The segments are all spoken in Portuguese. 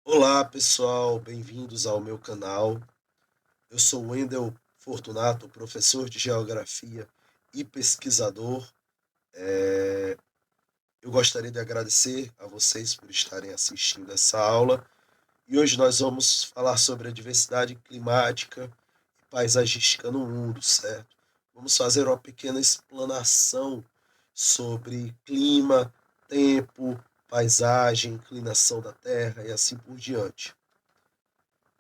Olá, pessoal, bem-vindos ao meu canal. Eu sou Wendel Fortunato, professor de Geografia e pesquisador. Eu gostaria de agradecer a vocês por estarem assistindo essa aula e hoje nós vamos falar sobre a diversidade climática e paisagística no mundo, certo? Vamos fazer uma pequena explanação sobre clima, tempo, paisagem, inclinação da Terra e assim por diante.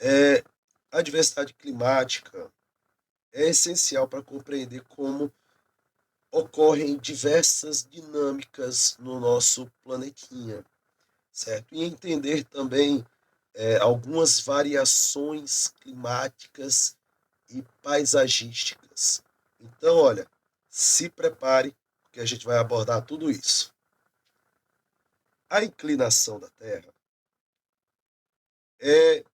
É, a diversidade climática é essencial para compreender como ocorrem diversas dinâmicas no nosso planetinha, certo? E entender também algumas variações climáticas e paisagísticas. Então, olha, se prepare, que a gente vai abordar tudo isso. A inclinação da Terra é,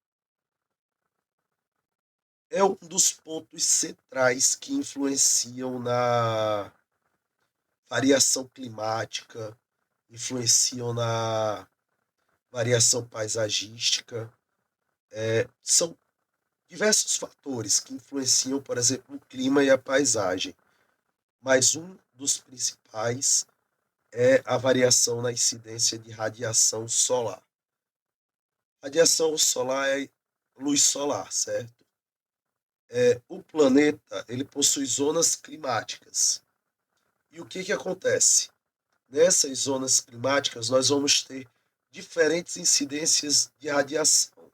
é um dos pontos centrais que influenciam na variação climática, influenciam na variação paisagística. São diversos fatores que influenciam, por exemplo, o clima e a paisagem, mas um dos principais é a variação na incidência de radiação solar. Radiação solar é luz solar, certo? O planeta ele possui zonas climáticas. E o que acontece? Nessas zonas climáticas, nós vamos ter diferentes incidências de radiação.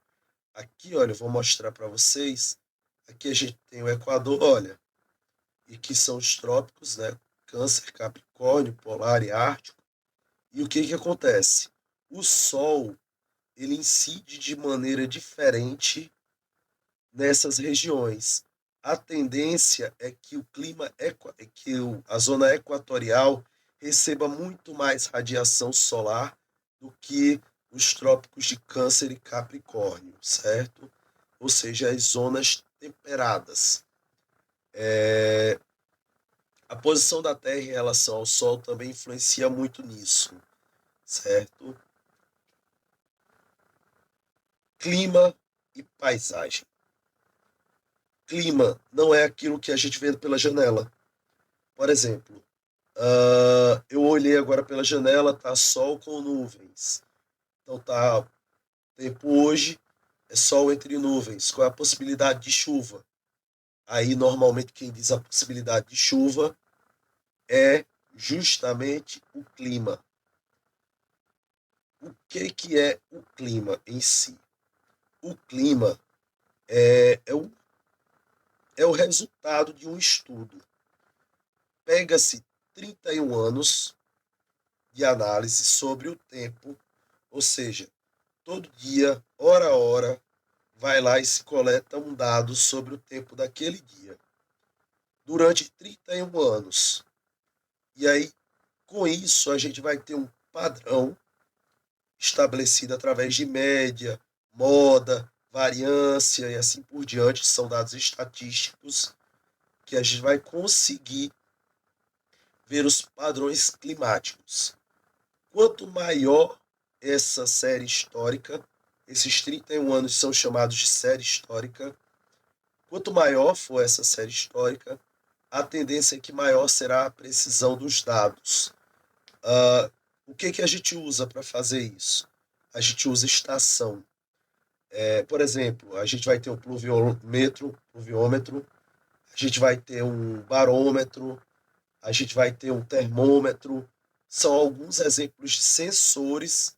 Aqui, olha, eu vou mostrar para vocês. Aqui a gente tem o Equador, olha, e que são os trópicos, né? Câncer, Capricórnio, Polar e Ártico. E o que acontece? O Sol, ele incide de maneira diferente nessas regiões. A tendência é que o clima, a zona equatorial receba muito mais radiação solar do que os trópicos de Câncer e Capricórnio, certo? Ou seja, as zonas temperadas. A posição da Terra em relação ao Sol também influencia muito nisso, certo? Clima e paisagem. Clima não é aquilo que a gente vê pela janela. Por exemplo, eu olhei agora pela janela, tá sol com nuvens. Então tá tempo hoje, é sol entre nuvens. Qual é a possibilidade de chuva? Aí normalmente quem diz a possibilidade de chuva é justamente o clima. O que é o clima em si? O clima é o resultado de um estudo. Pega-se 31 anos de análise sobre o tempo, ou seja, todo dia, hora a hora, vai lá e se coleta um dado sobre o tempo daquele dia, durante 31 anos. E aí, com isso, a gente vai ter um padrão estabelecido através de média, moda, variância e assim por diante, são dados estatísticos que a gente vai conseguir ver os padrões climáticos. Quanto maior essa série histórica, esses 31 anos são chamados de série histórica, quanto maior for essa série histórica, a tendência é que maior será a precisão dos dados. O que a gente usa para fazer isso? A gente usa estação. Por exemplo, a gente vai ter um pluviômetro, a gente vai ter um barômetro, a gente vai ter um termômetro. São alguns exemplos de sensores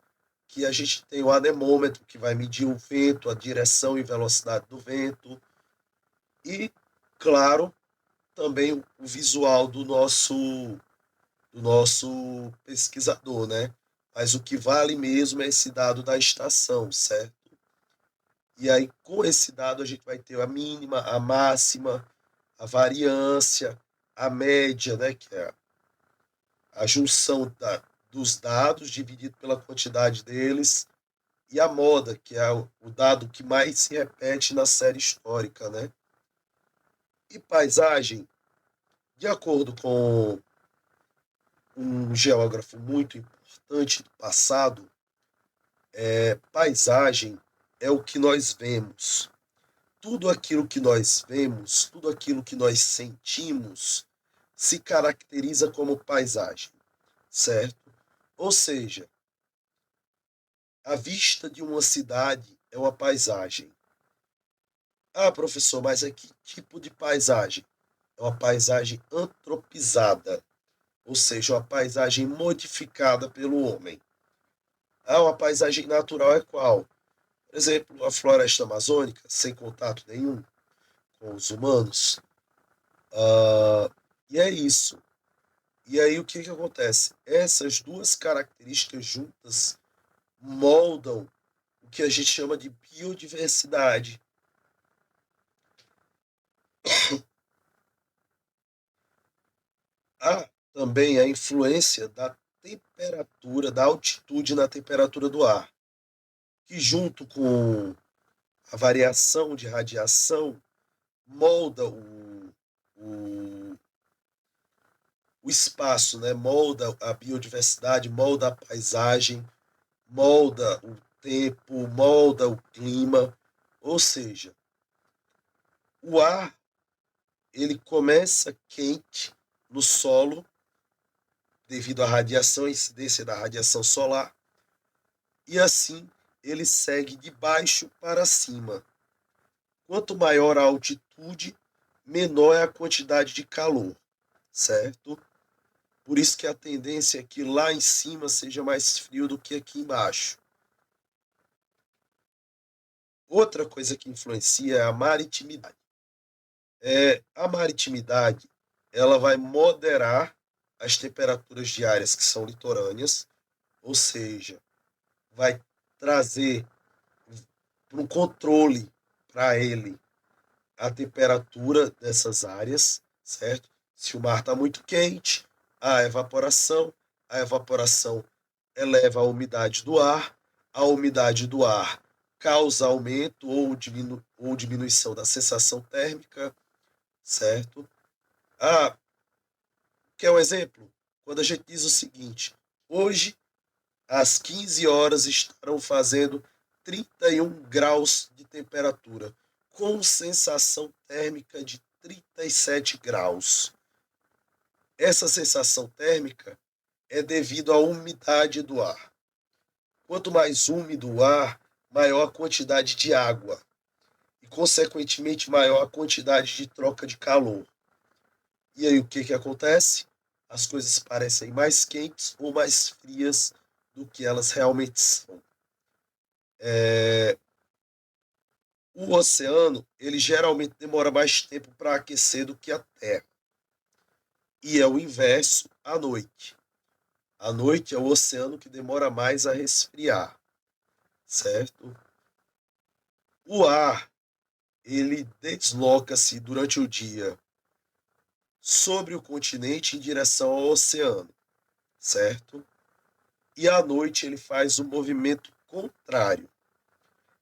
que a gente tem o anemômetro, que vai medir o vento, a direção e velocidade do vento. E, claro, também o visual do nosso pesquisador, né? Mas o que vale mesmo é esse dado da estação, certo? E aí, com esse dado, a gente vai ter a mínima, a máxima, a variância, a média, né? Que é a junção dos dados dividido pela quantidade deles, e a moda, que é o dado que mais se repete na série histórica, né? E paisagem, de acordo com um geógrafo muito importante do passado, paisagem é o que nós vemos. Tudo aquilo que nós vemos, tudo aquilo que nós sentimos, se caracteriza como paisagem, certo? Ou seja, a vista de uma cidade é uma paisagem. Ah, professor, mas é que tipo de paisagem? É uma paisagem antropizada, ou seja, uma paisagem modificada pelo homem. Ah, uma paisagem natural é qual? Por exemplo, a floresta amazônica, sem contato nenhum com os humanos. E é isso. E aí o que que acontece? Essas duas características juntas moldam o que a gente chama de biodiversidade. Há também a influência da temperatura, da altitude na temperatura do ar, que junto com a variação de radiação molda o, o espaço, né? Molda a biodiversidade, molda a paisagem, molda o tempo, molda o clima. Ou seja, o ar ele começa quente no solo devido à radiação, à incidência da radiação solar, e assim ele segue de baixo para cima. Quanto maior a altitude, menor é a quantidade de calor, certo? Por isso que a tendência é que lá em cima seja mais frio do que aqui embaixo. Outra coisa que influencia é a maritimidade. A maritimidade ela vai moderar as temperaturas diárias que são litorâneas, ou seja, vai trazer um controle para ele a temperatura dessas áreas, certo? Se o mar está muito quente, a evaporação eleva a umidade do ar, a umidade do ar causa aumento ou diminuição da sensação térmica, certo? Ah, quer um exemplo? Quando a gente diz o seguinte, hoje às 15 horas estarão fazendo 31 graus de temperatura, com sensação térmica de 37 graus. Essa sensação térmica é devido à umidade do ar. Quanto mais úmido o ar, maior a quantidade de água e, consequentemente, maior a quantidade de troca de calor. E aí o que que acontece? As coisas parecem mais quentes ou mais frias do que elas realmente são. O oceano, ele geralmente demora mais tempo para aquecer do que a Terra. E é o inverso à noite. À noite é o oceano que demora mais a resfriar, certo? O ar, ele desloca-se durante o dia sobre o continente em direção ao oceano, certo? E à noite ele faz o movimento contrário.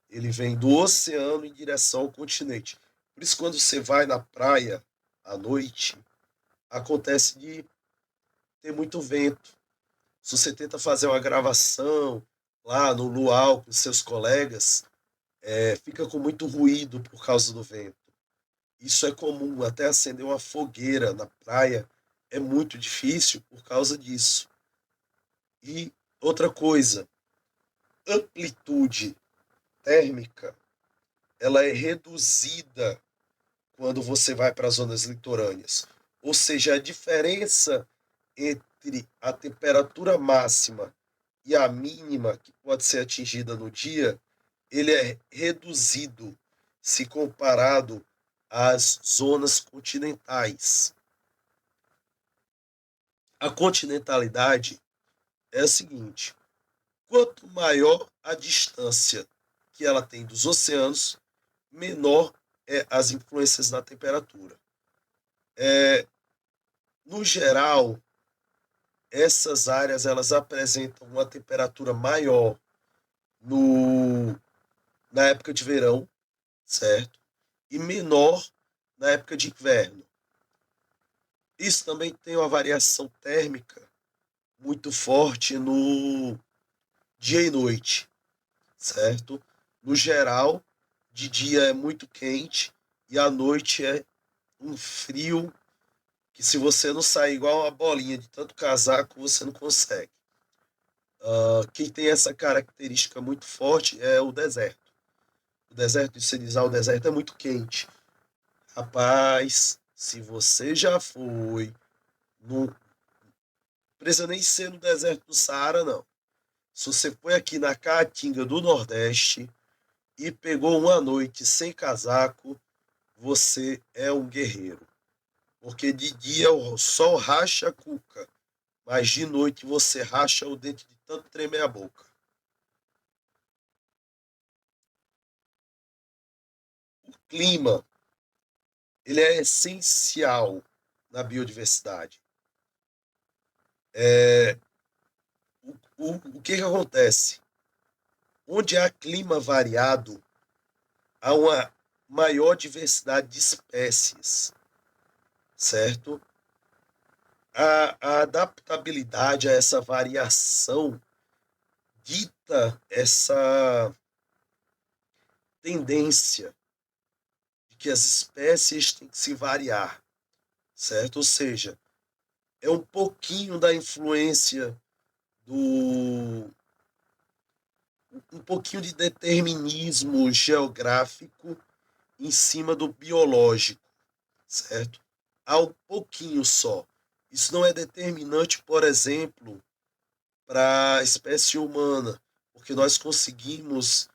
Ele vem do oceano em direção ao continente. Por isso, quando você vai na praia à noite, acontece de ter muito vento. Se você tenta fazer uma gravação lá no luau com seus colegas, fica com muito ruído por causa do vento. Isso é comum, até acender uma fogueira na praia é muito difícil por causa disso. E outra coisa, amplitude térmica, ela é reduzida quando você vai para as zonas litorâneas. Ou seja, a diferença entre a temperatura máxima e a mínima que pode ser atingida no dia, ele é reduzido se comparado às zonas continentais. A continentalidade é a seguinte: quanto maior a distância que ela tem dos oceanos, menor é as influências na temperatura. No geral, essas áreas elas apresentam uma temperatura maior no, na época de verão, certo? E menor na época de inverno. Isso também tem uma variação térmica muito forte no dia e noite, certo? No geral, de dia é muito quente e à noite é um frio que se você não sair igual uma bolinha de tanto casaco, você não consegue. Quem tem essa característica muito forte é o deserto. O deserto de Senizal, o deserto é muito quente. Rapaz, se você já foi, não precisa nem ser no deserto do Saara, não. Se você foi aqui na Caatinga do Nordeste e pegou uma noite sem casaco, você é um guerreiro. Porque de dia o sol racha a cuca, mas de noite você racha o dente de tanto tremer a boca. O clima, ele é essencial na biodiversidade. É, o que acontece? Onde há clima variado, há uma maior diversidade de espécies, certo? A adaptabilidade a essa variação dita essa tendência de que as espécies têm que se variar, certo? Ou seja, é um pouquinho da influência do um pouquinho de determinismo geográfico em cima do biológico, certo? Há um pouquinho só. Isso não é determinante, por exemplo, para a espécie humana, porque nós conseguimos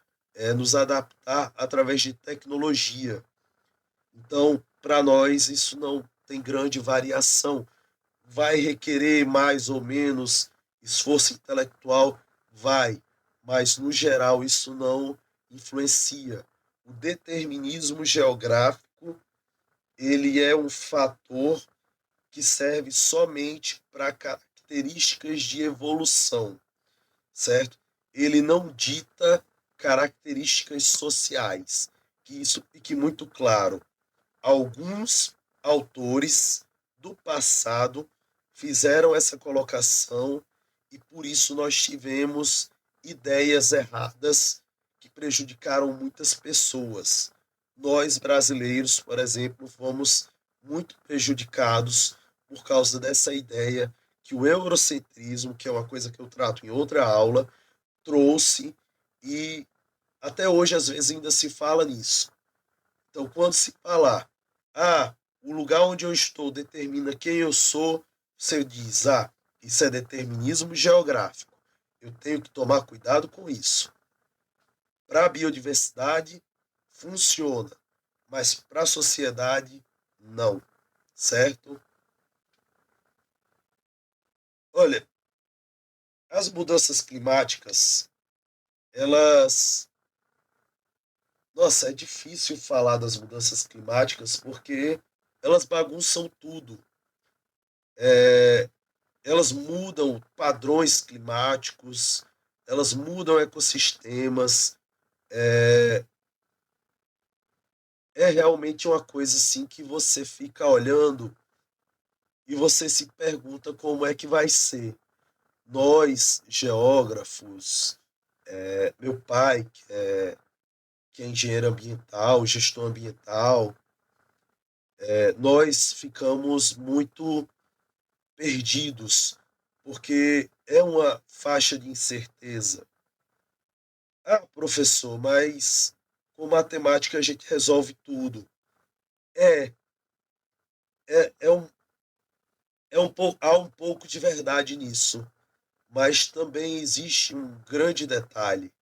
nos adaptar através de tecnologia. Então, para nós, isso não tem grande variação. Vai requerer mais ou menos esforço intelectual? Vai, mas no geral isso não influencia. O determinismo geográfico, ele é um fator que serve somente para características de evolução, certo? Ele não dita características sociais, que isso fique muito claro. Alguns autores do passado fizeram essa colocação e por isso nós tivemos ideias erradas que prejudicaram muitas pessoas. Nós, brasileiros, por exemplo, fomos muito prejudicados por causa dessa ideia que o eurocentrismo, que é uma coisa que eu trato em outra aula, trouxe e até hoje às vezes ainda se fala nisso. Então, quando se falar, o lugar onde eu estou determina quem eu sou, você diz, isso é determinismo geográfico. Eu tenho que tomar cuidado com isso. Para a biodiversidade, funciona, mas para a sociedade, não, certo? Olha, as mudanças climáticas, elas. Nossa, é difícil falar das mudanças climáticas porque elas bagunçam tudo. É, elas mudam padrões climáticos, elas mudam ecossistemas. É, é realmente uma coisa assim que você fica olhando e você se pergunta como é que vai ser. Nós, geógrafos, meu pai, que é engenheiro ambiental, gestor ambiental, nós ficamos muito perdidos, porque é uma faixa de incerteza. Professor, mas com matemática a gente resolve tudo. É, é um, há um pouco de verdade nisso, mas também existe um grande detalhe.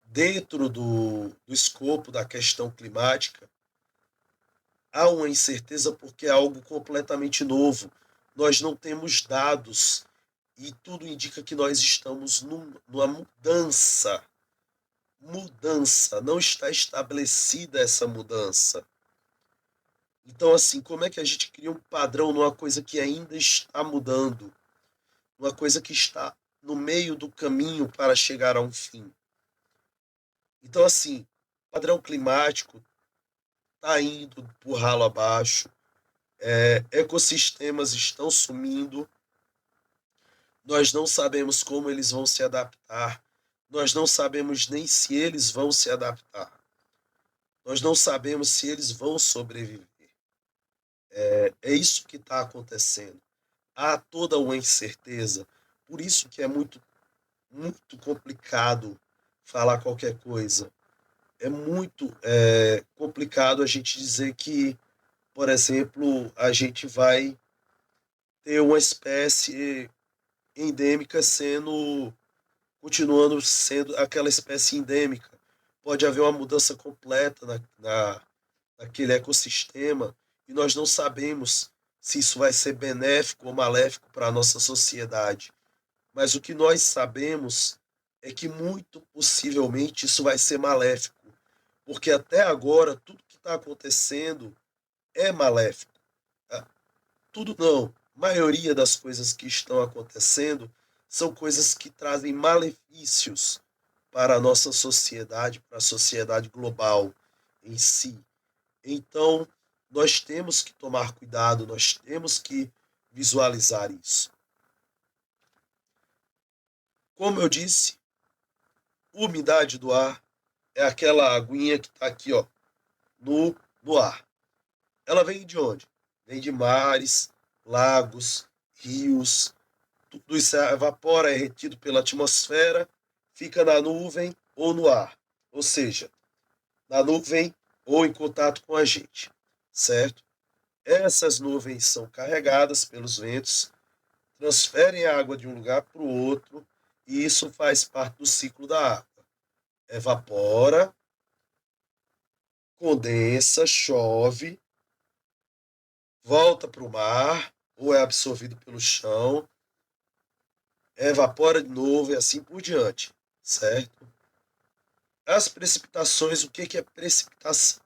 Dentro do escopo da questão climática, há uma incerteza porque é algo completamente novo. Nós não temos dados e tudo indica que nós estamos numa mudança. Mudança, não está estabelecida essa mudança. Então, assim, como é que a gente cria um padrão numa coisa que ainda está mudando, numa coisa que está no meio do caminho para chegar a um fim? Então, assim, padrão climático está indo por ralo abaixo, ecossistemas estão sumindo, nós não sabemos como eles vão se adaptar. nós não sabemos nem se eles vão se adaptar. Nós não sabemos se eles vão sobreviver. É isso que está acontecendo. Há toda uma incerteza. Por isso que é muito complicado falar qualquer coisa. É muito complicado a gente dizer que, por exemplo, a gente vai ter uma espécie endêmica continuando sendo aquela espécie endêmica. Pode haver uma mudança completa naquele ecossistema e nós não sabemos se isso vai ser benéfico ou maléfico para a nossa sociedade. Mas o que nós sabemos é que muito possivelmente isso vai ser maléfico, porque até agora tudo que está acontecendo é maléfico. Ah, tudo não, a maioria das coisas que estão acontecendo são coisas que trazem malefícios para a nossa sociedade, para a sociedade global em si. Então, nós temos que tomar cuidado, nós temos que visualizar isso. Como eu disse, umidade do ar é aquela aguinha que está aqui, ó, no ar. Ela vem de onde? Vem de mares, lagos, rios. Tudo isso evapora, é retido pela atmosfera, fica na nuvem ou no ar. Ou seja, na nuvem ou em contato com a gente, certo? Essas nuvens são carregadas pelos ventos, transferem a água de um lugar para o outro, e isso faz parte do ciclo da água. Evapora, condensa, chove, volta para o mar, ou é absorvido pelo chão, evapora de novo e assim por diante, certo? As precipitações, o que é precipitação?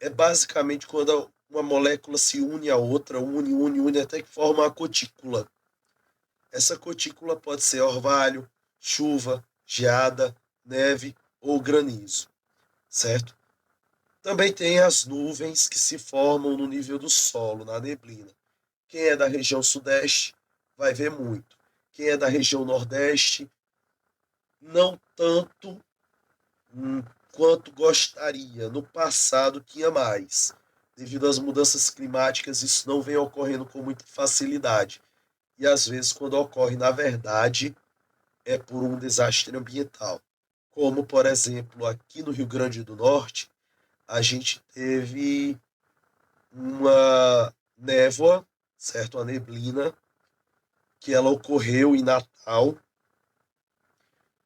É basicamente quando uma molécula se une a outra, une, até que forma uma gotícula. Essa gotícula pode ser orvalho, chuva, geada, neve ou granizo, certo? Também tem as nuvens que se formam no nível do solo, na neblina. Quem é da região sudeste vai ver muito. Quem é da região nordeste, não tanto quanto gostaria. No passado tinha mais. Devido às mudanças climáticas, isso não vem ocorrendo com muita facilidade. E às vezes, quando ocorre, na verdade, é por um desastre ambiental. Como, por exemplo, aqui no Rio Grande do Norte, a gente teve uma névoa, certo? Uma neblina, que ela ocorreu em Natal,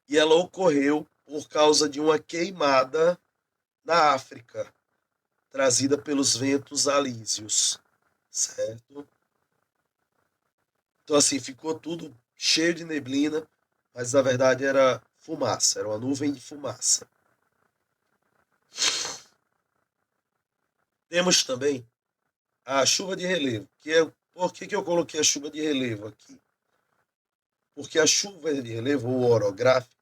e ela ocorreu por causa de uma queimada na África, trazida pelos ventos alísios, certo? Então, assim, ficou tudo cheio de neblina, mas na verdade era fumaça, era uma nuvem de fumaça. Temos também a chuva de relevo, que é por que eu coloquei a chuva de relevo aqui? Porque a chuva de relevo, ou orográfica,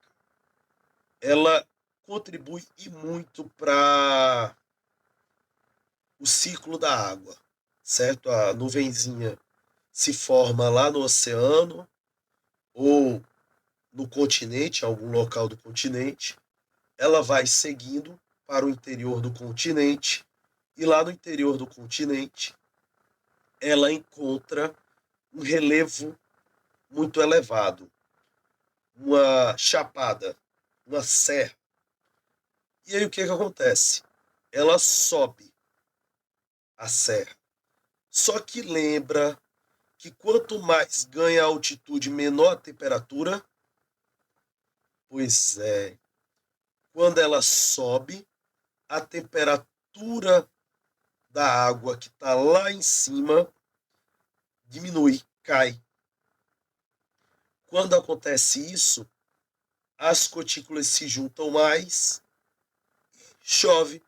ela contribui e muito para o ciclo da água, certo? A nuvenzinha se forma lá no oceano ou no continente, algum local do continente, ela vai seguindo para o interior do continente e lá no interior do continente ela encontra um relevo muito elevado, uma chapada, uma serra. E aí o que acontece? Ela sobe a serra. Só que lembra que quanto mais ganha a altitude, menor a temperatura. Pois é, quando ela sobe, a temperatura da água que está lá em cima diminui, cai. Quando acontece isso, as gotículas se juntam mais, chove,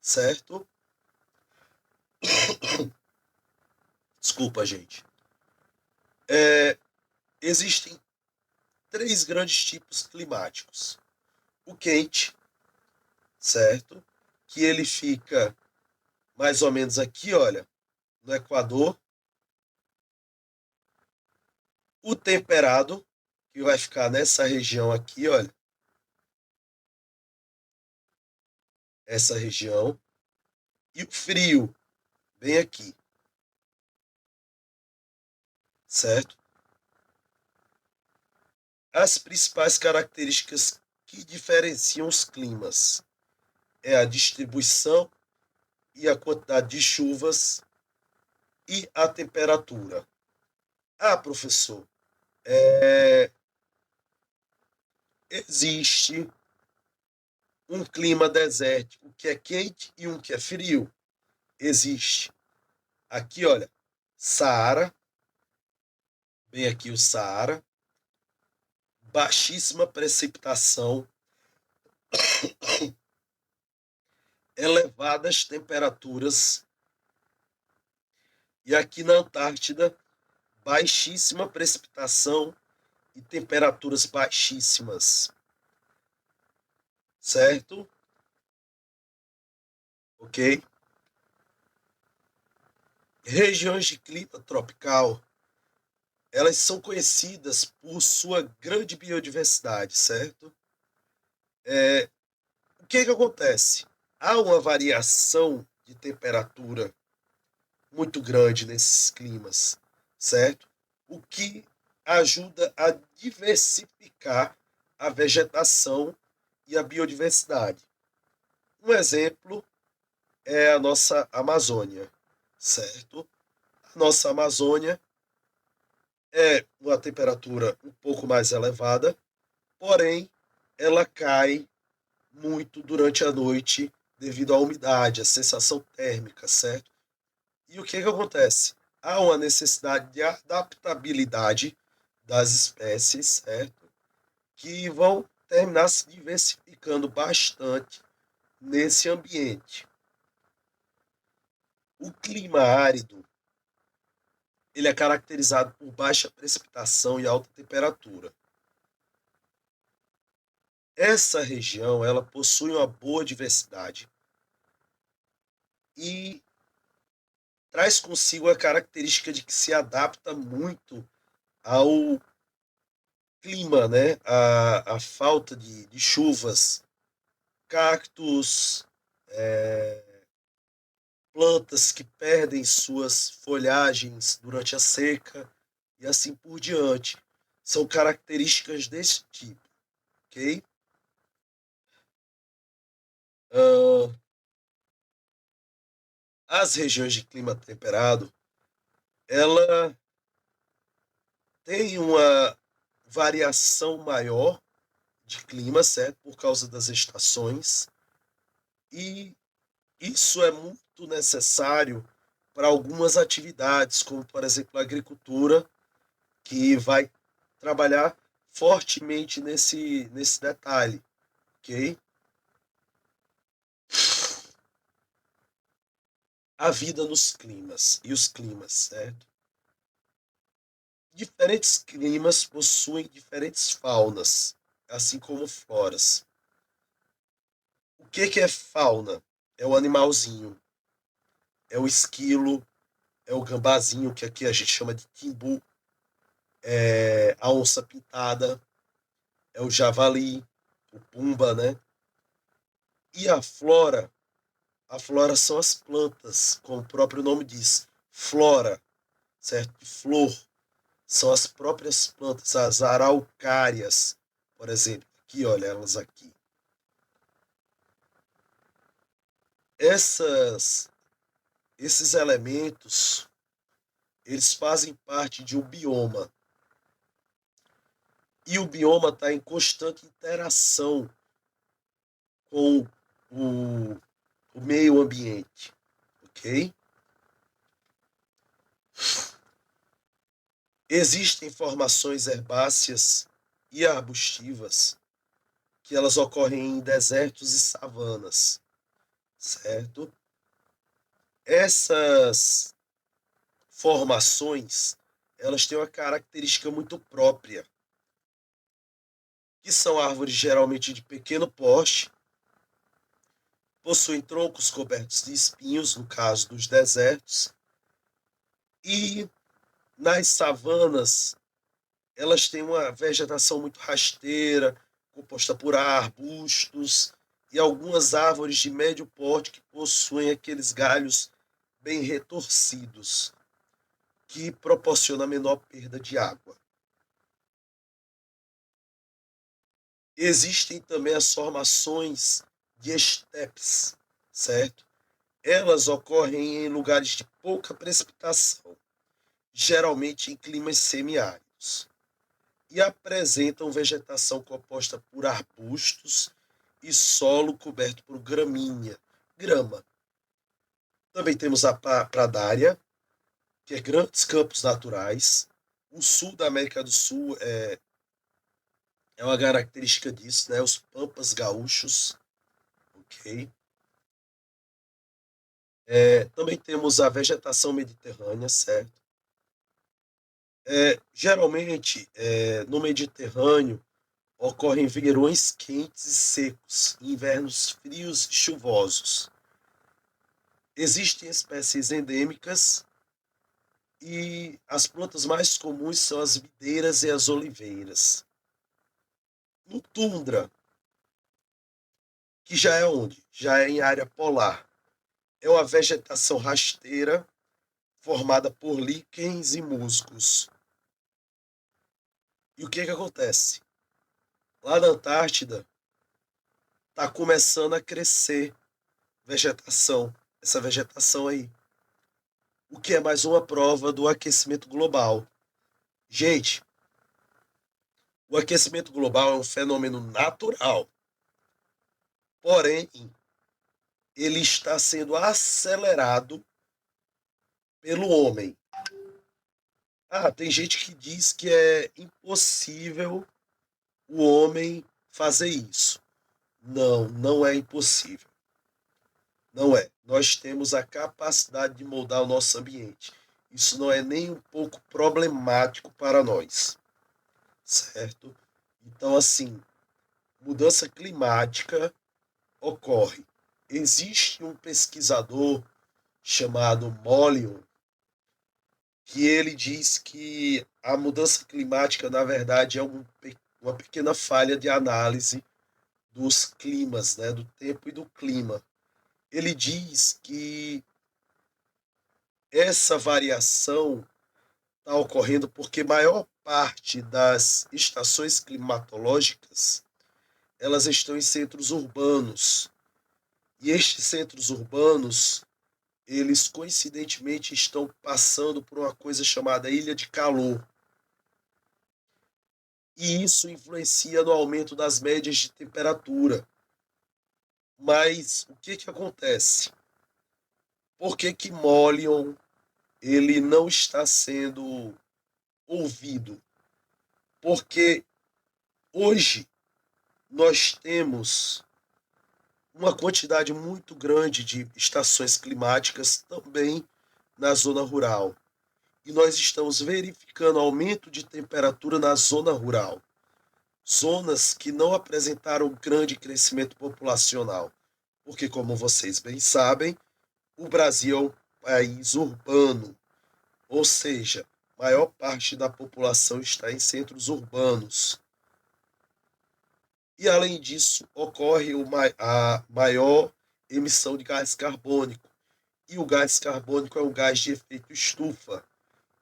certo? Desculpa, gente. Existem três grandes tipos climáticos. O quente, certo? Que ele fica mais ou menos aqui, olha, no Equador. O temperado, que vai ficar nessa região aqui, olha, essa região, e o frio bem aqui, certo? As principais características que diferenciam os climas é a distribuição e a quantidade de chuvas e a temperatura. Ah, professor, existe um clima desértico que é quente e um que é frio. Existe. Aqui, olha, Saara, bem aqui o Saara, baixíssima precipitação, elevadas temperaturas, e aqui na Antártida, baixíssima precipitação e temperaturas baixíssimas, certo? Ok? Regiões de clima tropical, elas são conhecidas por sua grande biodiversidade, certo? O que que acontece? Há uma variação de temperatura muito grande nesses climas, certo? O que ajuda a diversificar a vegetação e a biodiversidade. Um exemplo é a nossa Amazônia, certo? A nossa Amazônia é uma temperatura um pouco mais elevada, porém ela cai muito durante a noite devido à umidade, à sensação térmica, certo? E o que que acontece? Há uma necessidade de adaptabilidade das espécies, certo? Que vão terminar se diversificando bastante nesse ambiente. O clima árido, ele é caracterizado por baixa precipitação e alta temperatura. Essa região, ela possui uma boa diversidade e traz consigo a característica de que se adapta muito ao clima, né? A falta de chuvas, cactos, plantas que perdem suas folhagens durante a seca e assim por diante. São características desse tipo, ok? Uh, as regiões de clima temperado, ela tem uma variação maior de clima, certo? Por causa das estações. E isso é muito necessário para algumas atividades, como, por exemplo, a agricultura, que vai trabalhar fortemente nesse detalhe, ok? A vida nos climas e os climas, certo? Diferentes climas possuem diferentes faunas, assim como floras. O que que é fauna? É o animalzinho, é o esquilo, é o gambazinho, que aqui a gente chama de timbu, é a onça pintada, é o javali, o pumba, né? E a flora são as plantas, como o próprio nome diz, flora, certo? Flor, são as próprias plantas, as araucárias, por exemplo. Aqui, olha elas aqui. Essas, esses elementos, eles fazem parte de um bioma. E o bioma está em constante interação com o, o meio ambiente, ok? Existem formações herbáceas e arbustivas que elas ocorrem em desertos e savanas, certo? Essas formações, elas têm uma característica muito própria, que são árvores geralmente de pequeno porte, possuem troncos cobertos de espinhos, no caso dos desertos, e nas savanas elas têm uma vegetação muito rasteira, composta por arbustos e algumas árvores de médio porte que possuem aqueles galhos bem retorcidos, que proporciona menor perda de água. Existem também as formações de estepes, certo? Elas ocorrem em lugares de pouca precipitação, geralmente em climas semiáridos, e apresentam vegetação composta por arbustos e solo coberto por gramínea, grama. Também temos a pradária, que é grandes campos naturais. O sul da América do Sul é uma característica disso, né? Os pampas gaúchos, ok? Também temos a vegetação mediterrânea, certo? Geralmente, no Mediterrâneo, ocorrem verões quentes e secos, e invernos frios e chuvosos. Existem espécies endêmicas e as plantas mais comuns são as videiras e as oliveiras. No tundra, que já é onde? Já é em área polar. É uma vegetação rasteira formada por líquens e musgos. E o que acontece? Lá na Antártida está começando a crescer vegetação, essa vegetação aí. O que é mais uma prova do aquecimento global. Gente, o aquecimento global é um fenômeno natural, porém, ele está sendo acelerado pelo homem. Tem gente que diz que é impossível o homem fazer isso. Não, não é impossível. Não é. Nós temos a capacidade de moldar o nosso ambiente. Isso não é nem um pouco problemático para nós, certo? Então, assim, mudança climática ocorre. Existe um pesquisador chamado Mollion, que ele diz que a mudança climática, na verdade, é uma pequena falha de análise dos climas, né, do tempo e do clima. Ele diz que essa variação está ocorrendo porque maior parte das estações climatológicas elas estão em centros urbanos. E estes centros urbanos, eles coincidentemente estão passando por uma coisa chamada ilha de calor. E isso influencia no aumento das médias de temperatura. Mas o que acontece? Por que Mollion ele não está sendo ouvido? Porque hoje nós temos uma quantidade muito grande de estações climáticas também na zona rural. E nós estamos verificando aumento de temperatura na zona rural. Zonas que não apresentaram grande crescimento populacional. Porque, como vocês bem sabem, o Brasil é um país urbano, ou seja, maior parte da população está em centros urbanos. E, além disso, ocorre a maior emissão de gás carbônico. E o gás carbônico é um gás de efeito estufa.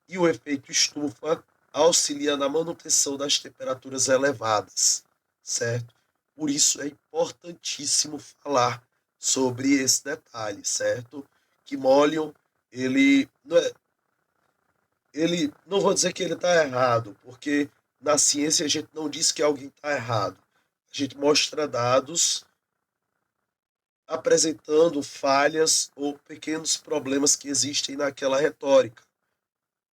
E o efeito estufa auxilia na manutenção das temperaturas elevadas, certo? Por isso é importantíssimo falar sobre esse detalhe, certo? Que Mollion, ele não vou dizer que ele está errado, porque na ciência a gente não diz que alguém está errado. A gente mostra dados apresentando falhas ou pequenos problemas que existem naquela retórica.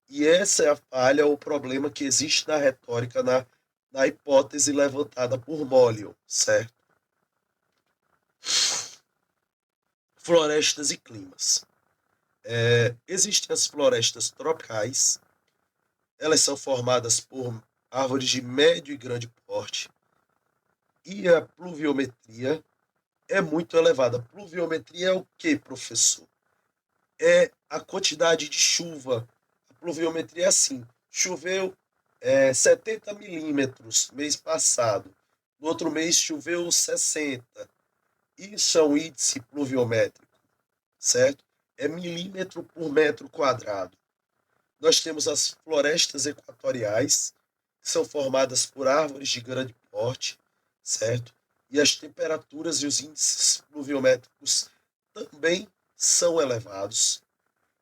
E essa é a falha ou problema que existe na retórica, na hipótese levantada por Mollion, certo? Florestas e climas. Existem as florestas tropicais, elas são formadas por árvores de médio e grande porte, e a pluviometria é muito elevada. Pluviometria é o que, professor? É a quantidade de chuva. A pluviometria é assim: choveu, 70 milímetros mês passado. No outro mês choveu 60. Isso é um índice pluviométrico, certo? É milímetro por metro quadrado. Nós temos as florestas equatoriais, que são formadas por árvores de grande porte, certo? E as temperaturas e os índices pluviométricos também são elevados.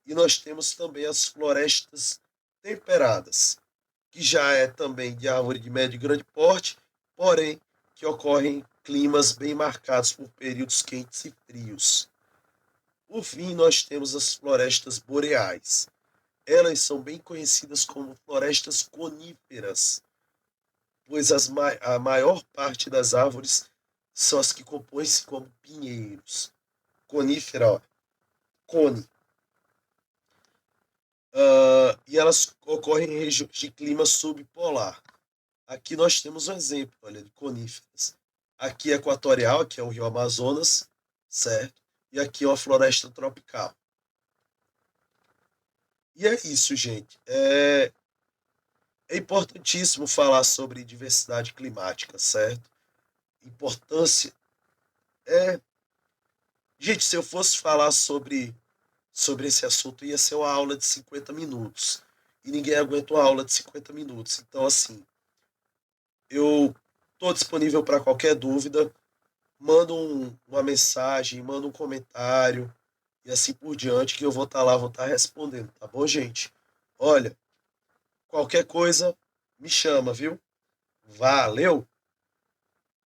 E nós temos também as florestas temperadas, que já é também de árvore de médio e grande porte, porém que ocorrem climas bem marcados por períodos quentes e frios. Por fim, nós temos as florestas boreais. Elas são bem conhecidas como florestas coníferas, pois a maior parte das árvores são as que compõem-se como pinheiros. Conífera, ó, cone. E elas ocorrem em regiões de clima subpolar. Aqui nós temos um exemplo, olha, de coníferas. Aqui é equatorial, aqui é o Rio Amazonas, certo? E aqui é uma floresta tropical. E é isso, gente. É importantíssimo falar sobre diversidade climática, certo? Importância é. Gente, se eu fosse falar sobre esse assunto, ia ser uma aula de 50 minutos. E ninguém aguenta uma aula de 50 minutos. Então, assim, eu estou disponível para qualquer dúvida. Manda uma mensagem, manda um comentário e assim por diante, que eu vou estar lá, vou estar respondendo, tá bom, gente? Olha, qualquer coisa, me chama, viu? Valeu!